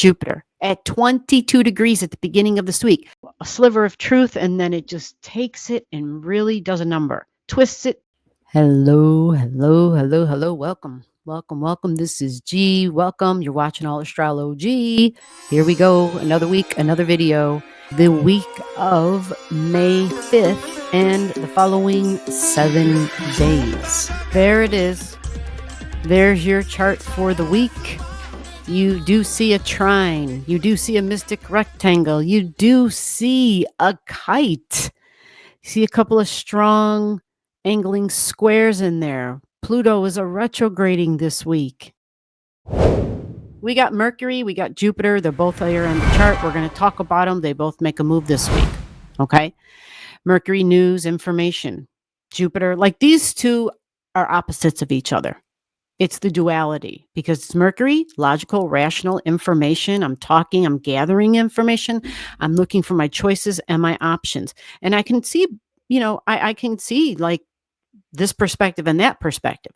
Jupiter at 22 degrees at the beginning of this week. A sliver of truth, and then it just takes it and really does a number, twists it. Hello, hello, hello, hello. Welcome, welcome, welcome. This is G. Welcome. You're watching Allastrology. Here we go. Another week, another video. The week of May 5th and the following 7 days. There it is. There's your chart for the week. You do see a trine. You do see a mystic rectangle. You do see a kite. You see a couple of strong angling squares in there. Pluto is a retrograding this week. We got Mercury, we got Jupiter. They're both here on the chart. We're going to talk about them. They both make a move this week. Okay. Mercury, news, information. Jupiter, like these two are opposites of each other. It's the duality because it's Mercury, logical, rational information. I'm talking, I'm gathering information. I'm looking for my choices and my options. And I can see, I can see like this perspective and that perspective.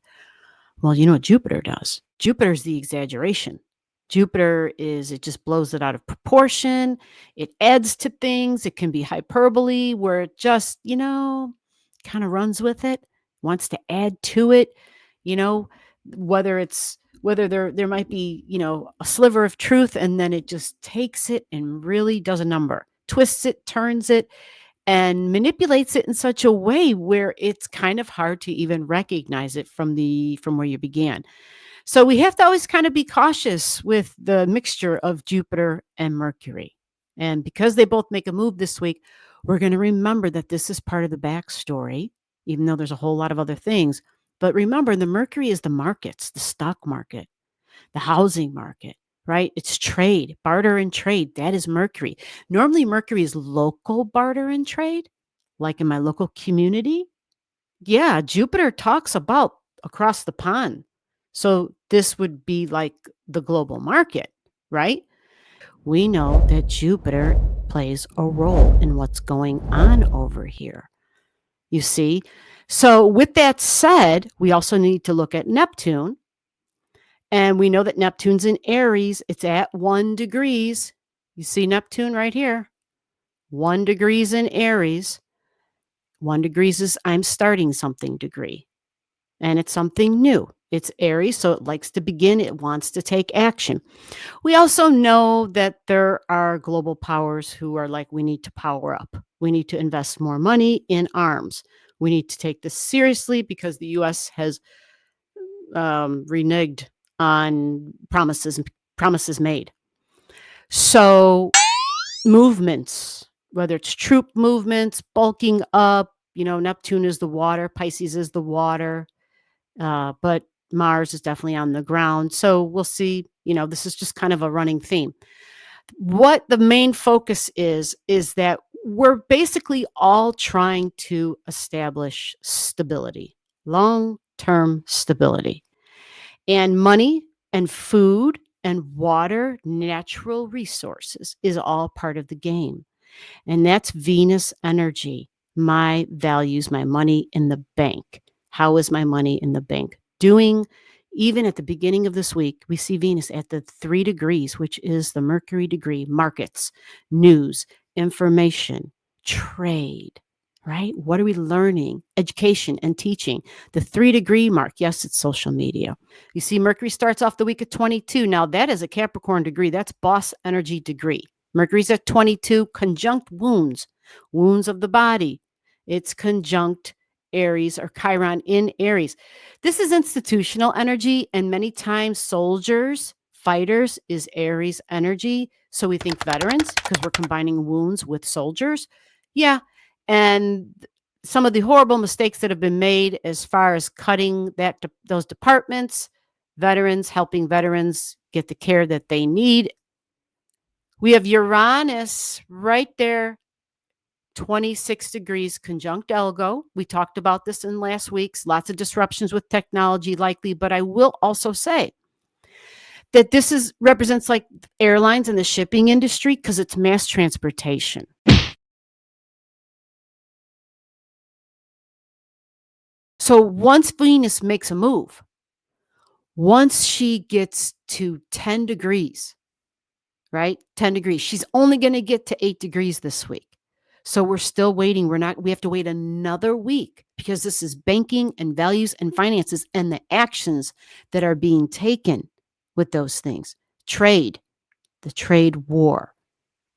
Well, you know what Jupiter does? Jupiter's the exaggeration. Jupiter it just blows it out of proportion. It adds to things. It can be hyperbole where it just, kind of runs with it, wants to add to it, whether there might be, a sliver of truth, and then it just takes it and really does a number, twists it, turns it, and manipulates it in such a way where it's kind of hard to even recognize it from where you began. So we have to always kind of be cautious with the mixture of Jupiter and Mercury. And because they both make a move this week, we're going to remember that this is part of the backstory, even though there's a whole lot of other things. But remember, the Mercury is the markets, the stock market, the housing market, right? It's trade, barter and trade. That is Mercury. Normally, Mercury is local barter and trade, like in my local community. Yeah, Jupiter talks about across the pond. So this would be like the global market, right? We know that Jupiter plays a role in what's going on over here. You see? So with that said, we also need to look at Neptune. And we know that Neptune's in Aries. It's at 1 degrees. You see Neptune right here. 1 degrees in Aries. 1 degrees is I'm starting something degree. And it's something new. It's Aries, so it likes to begin. It wants to take action. We also know that there are global powers who are like, we need to power up. We need to invest more money in arms. We need to take this seriously because the U.S. has reneged on promises made. So movements, whether it's troop movements, bulking up, Neptune is the water, Pisces is the water, but Mars is definitely on the ground. So we'll see, this is just kind of a running theme. What the main focus is that we're basically all trying to establish stability, long-term stability. And money and food and water, natural resources is all part of the game. And that's Venus energy, my values, my money in the bank. How is my money in the bank doing? Even at the beginning of this week, we see Venus at the 3 degrees, which is the Mercury degree, markets, news, information, trade, right? What are we learning? Education and teaching. The 3 degree mark. Yes, it's social media. You see, Mercury starts off the week at 22. Now, that is a Capricorn degree. That's boss energy degree. Mercury's at 22, conjunct wounds of the body. It's conjunct Aries or Chiron in Aries. This is institutional energy, and many times soldiers, fighters is Aries energy. So we think veterans because we're combining wounds with soldiers. Yeah. And some of the horrible mistakes that have been made as far as cutting those departments, veterans, helping veterans get the care that they need. We have Uranus right there, 26 degrees conjunct Elgo. We talked about this in last week's. Lots of disruptions with technology likely, but I will also say that this represents like airlines and the shipping industry because it's mass transportation. So once Venus makes a move, once she gets to 10 degrees, right? 10 degrees. She's only going to get to 8 degrees this week. So we're still waiting. We have to wait another week because this is banking and values and finances and the actions that are being taken with those things. Trade, the trade war.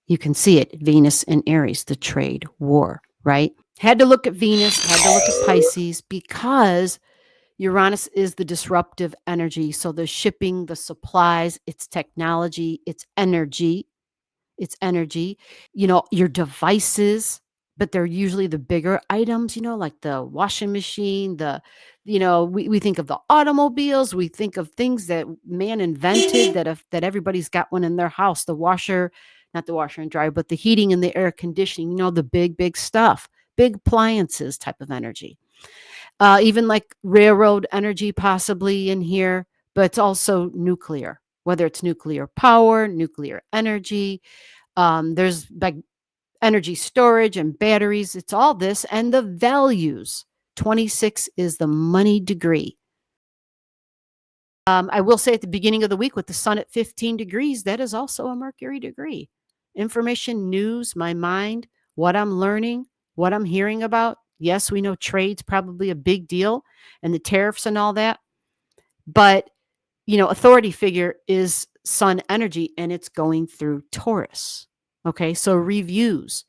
You can see it, Venus and Aries, the trade war, right? Had to look at Venus, had to look at Pisces because Uranus is the disruptive energy. So the shipping, the supplies, it's technology, it's energy, your devices, but they're usually the bigger items, like the washing machine, we think of the automobiles, we think of things that man invented that everybody's got one in their house, not the washer and dryer, but the heating and the air conditioning, the big stuff, big appliances type of energy. Even like railroad energy possibly in here, but it's also nuclear, whether it's nuclear power, nuclear energy. There's like energy storage and batteries. It's all this and the values. 26 is the money degree. I will say at the beginning of the week with the sun at 15 degrees, that is also a Mercury degree. Information, news, my mind, what I'm learning, what I'm hearing about. Yes, we know trade's probably a big deal and the tariffs and all that. But, authority figure is sun energy and it's going through Taurus. Okay, so reviews.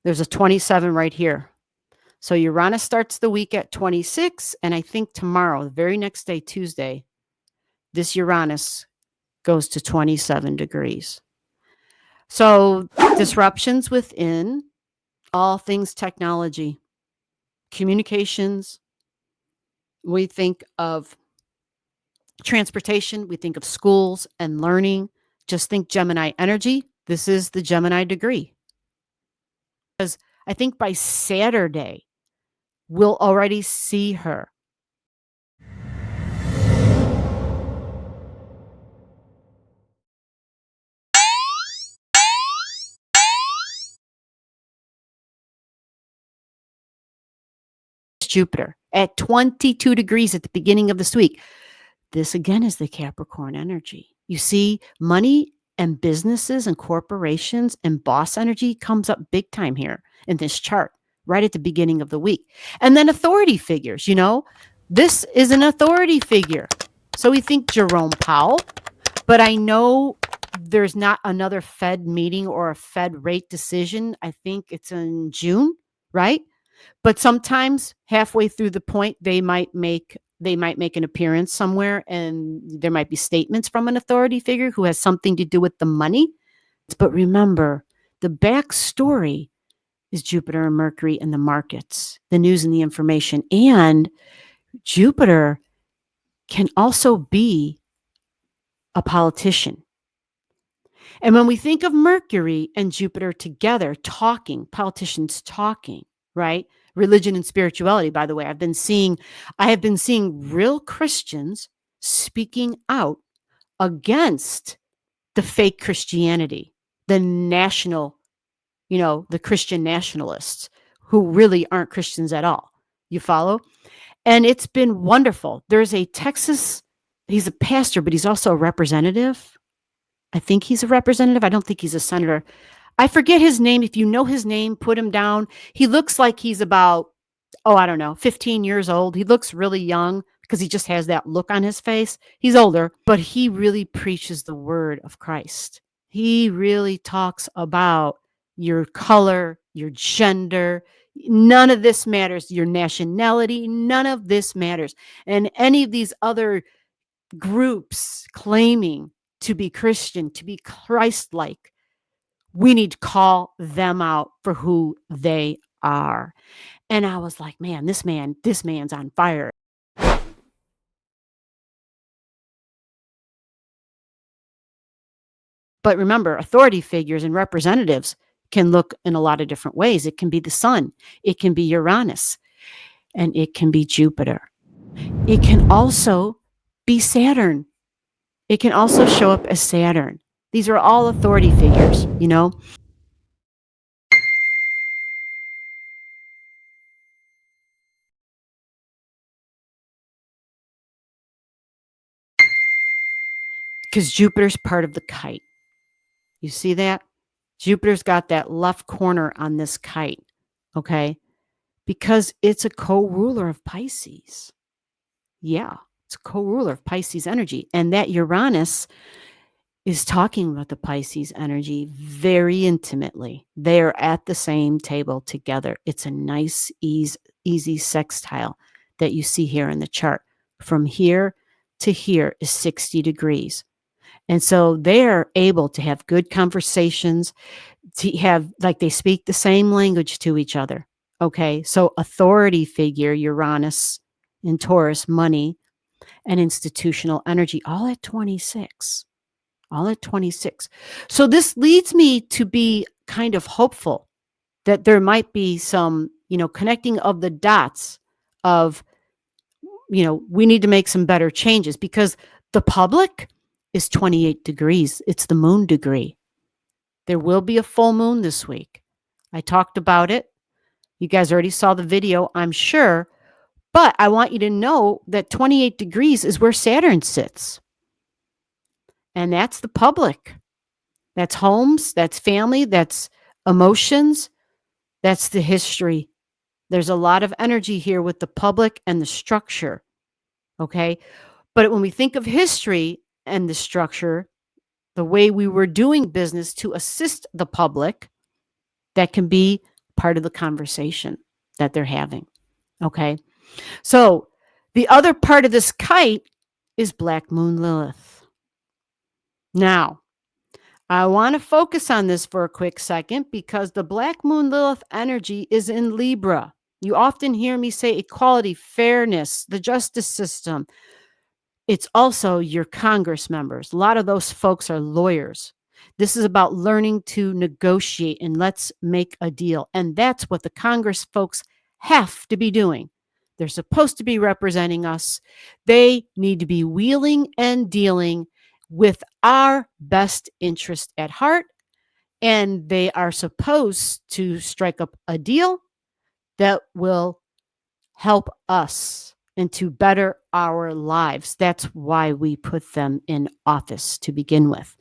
There's a 27 right here. So Uranus starts the week at 26. And I think tomorrow, the very next day, Tuesday, this Uranus goes to 27 degrees. So disruptions within all things technology, communications. We think of transportation. We think of schools and learning. Just think Gemini energy. This is the Gemini degree. Because I think by Saturday, we'll already see her. Jupiter at 22 degrees at the beginning of this week. This again is the Capricorn energy. You see, money and businesses and corporations and boss energy comes up big time here in this chart, right at the beginning of the week. And then authority figures, this is an authority figure. So we think Jerome Powell, but I know there's not another Fed meeting or a Fed rate decision. I think it's in June, right? But sometimes halfway through the point, they might make an appearance somewhere and there might be statements from an authority figure who has something to do with the money. But remember, the backstory is Jupiter and Mercury and the markets, the news and the information. And Jupiter can also be a politician. And when we think of Mercury and Jupiter together, politicians talking, right? Religion and spirituality, by the way, I have been seeing real Christians speaking out against the fake Christianity, the national, the Christian nationalists who really aren't Christians at all. You follow? And it's been wonderful. There's a Texas, he's a pastor, but he's also a representative. I think he's a representative. I don't think he's a senator. I forget his name. If you know his name, put him down. He looks like he's about, 15 years old. He looks really young because he just has that look on his face. He's older, but he really preaches the word of Christ. He really talks about your color, your gender. None of this matters. Your nationality, none of this matters. And any of these other groups claiming to be Christian, to be Christ-like, we need to call them out for who they are. And I was like, man, this man's on fire. But remember, authority figures and representatives can look in a lot of different ways. It can be the sun, it can be Uranus, and it can be Jupiter. It can also be Saturn. It can also show up as Saturn. These are all authority figures, because Jupiter's part of the kite. You see that? Jupiter's got that left corner on this kite, okay? Because it's a co-ruler of Pisces. Yeah, it's a co-ruler of Pisces energy. And that Uranus is talking about the Pisces energy very intimately. They're at the same table together. It's a nice, easy sextile that you see here in the chart. From here to here is 60 degrees. And so they're able to have good conversations, to have, like, they speak the same language to each other. Okay. So authority figure, Uranus in Taurus, money and institutional energy, all at 26. All at 26. So this leads me to be kind of hopeful that there might be some, connecting of the dots of, we need to make some better changes, because the public is 28 degrees. It's the moon degree. There will be a full moon this week. I talked about it. You guys already saw the video, I'm sure. But I want you to know that 28 degrees is where Saturn sits. And that's the public. That's homes, that's family, that's emotions, that's the history. There's a lot of energy here with the public and the structure. Okay. But when we think of history and the structure, the way we were doing business to assist the public, that can be part of the conversation that they're having. Okay. So the other part of this kite is Black Moon Lilith. Now, I want to focus on this for a quick second, because the Black Moon Lilith energy is in Libra. You often hear me say equality, fairness, the justice system. It's also your Congress members. A lot of those folks are lawyers. This is about learning to negotiate and let's make a deal. And that's what the Congress folks have to be doing. They're supposed to be representing us. They need to be wheeling and dealing with our best interest at heart. And they are supposed to strike up a deal that will help us and to better our lives. That's why we put them in office to begin with.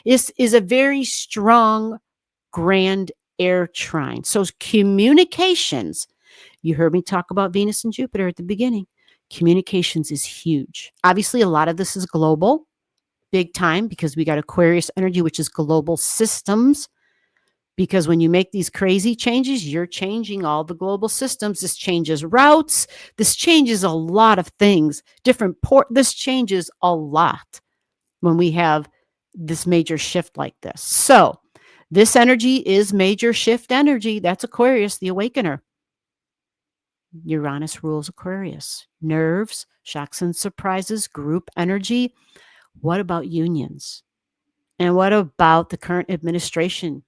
This is a very strong, grand air trine. So communications, you heard me talk about Venus and Jupiter at the beginning. Communications is huge. Obviously, a lot of this is global, big time, because we got Aquarius energy, which is global systems. Because when you make these crazy changes, you're changing all the global systems. This changes routes. This changes a lot of things. This changes a lot when we have this major shift like this. So this energy is major shift energy. That's Aquarius, the awakener. Uranus rules Aquarius. Nerves, shocks and surprises, group energy. What about unions? And what about the current administration?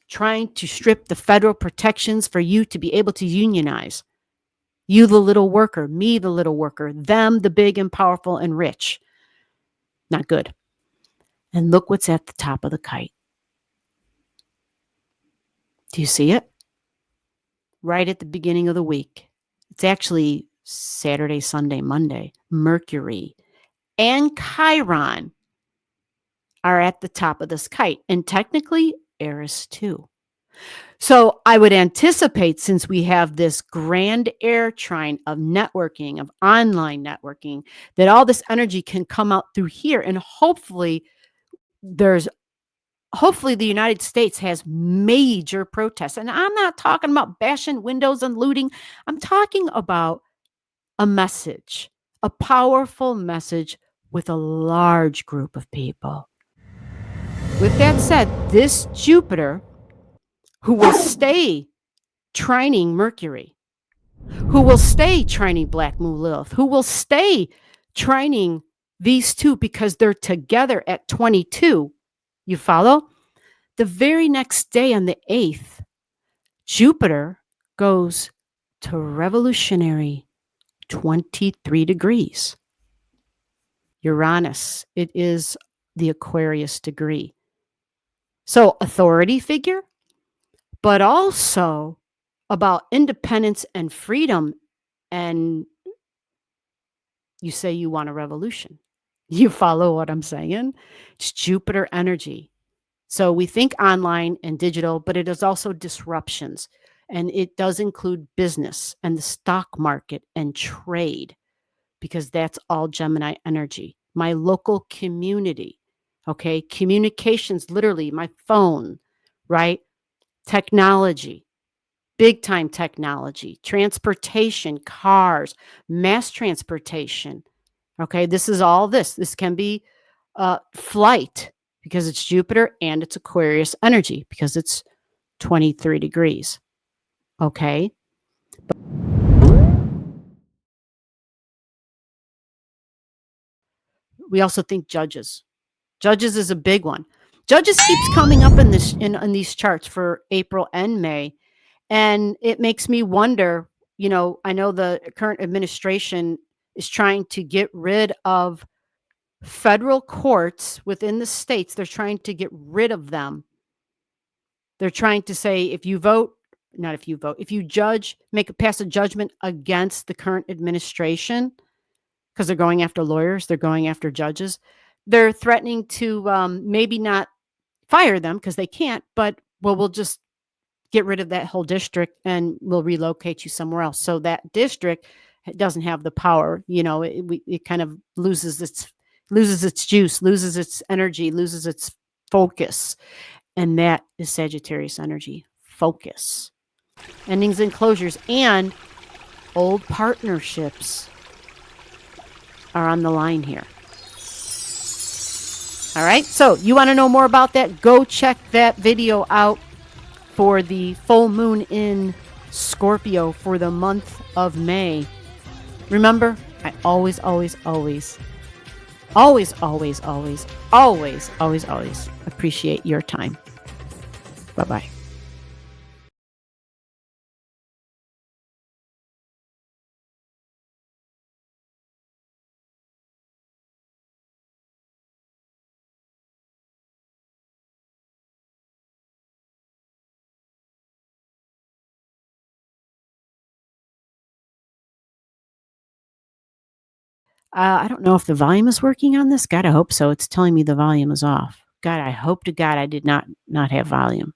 Trying to strip the federal protections for you to be able to unionize. You, the little worker, me, the little worker, them, the big and powerful and rich. Not good. And look what's at the top of the kite. Do you see it? Right at the beginning of the week. It's actually Saturday, Sunday, Monday. Mercury and Chiron are at the top of this kite. And technically, Aries too. So I would anticipate, since we have this grand air trine of networking, of online networking, that all this energy can come out through here. And hopefully the United States has major protests. And I'm not talking about bashing windows and looting. I'm talking about a message, a powerful message with a large group of people. With that said, this Jupiter, who will stay trining Mercury, who will stay trining Black Moon Lilith, who will stay trining these two because they're together at 22. You follow? The very next day, on the 8th, Jupiter goes to revolutionary 23 degrees. Uranus, it is the Aquarius degree. So authority figure, but also about independence and freedom. And you say you want a revolution. You follow what I'm saying? It's Jupiter energy. So we think online and digital, but it is also disruptions. And it does include business and the stock market and trade, because that's all Gemini energy. My local community, okay? Communications, literally, my phone, right? Technology, big time technology, transportation, cars, mass transportation. Okay, this is all this. This can be flight, because it's Jupiter and it's Aquarius energy because it's 23 degrees. Okay. We also think judges. Judges is a big one. Judges keeps coming up in in these charts for April and May. And it makes me wonder, I know the current administration is trying to get rid of federal courts within the states. They're trying to get rid of them. They're trying to say, if you vote, not if you vote, if you pass a judgment against the current administration, because they're going after lawyers, they're going after judges, they're threatening to maybe not fire them because they can't, but we'll just get rid of that whole district and we'll relocate you somewhere else. So that district doesn't have the power. It kind of loses its juice, loses its energy, loses its focus. And that is Sagittarius energy, focus. Endings and closures and old partnerships are on the line here. All right. So you want to know more about that? Go check that video out for the full moon in Scorpio for the month of May. Remember, I always, always, always, always, always, always, always, always, always appreciate your time. Bye-bye. I don't know if the volume is working on this. God, I hope so. It's telling me the volume is off. God, I hope to God I did not have volume.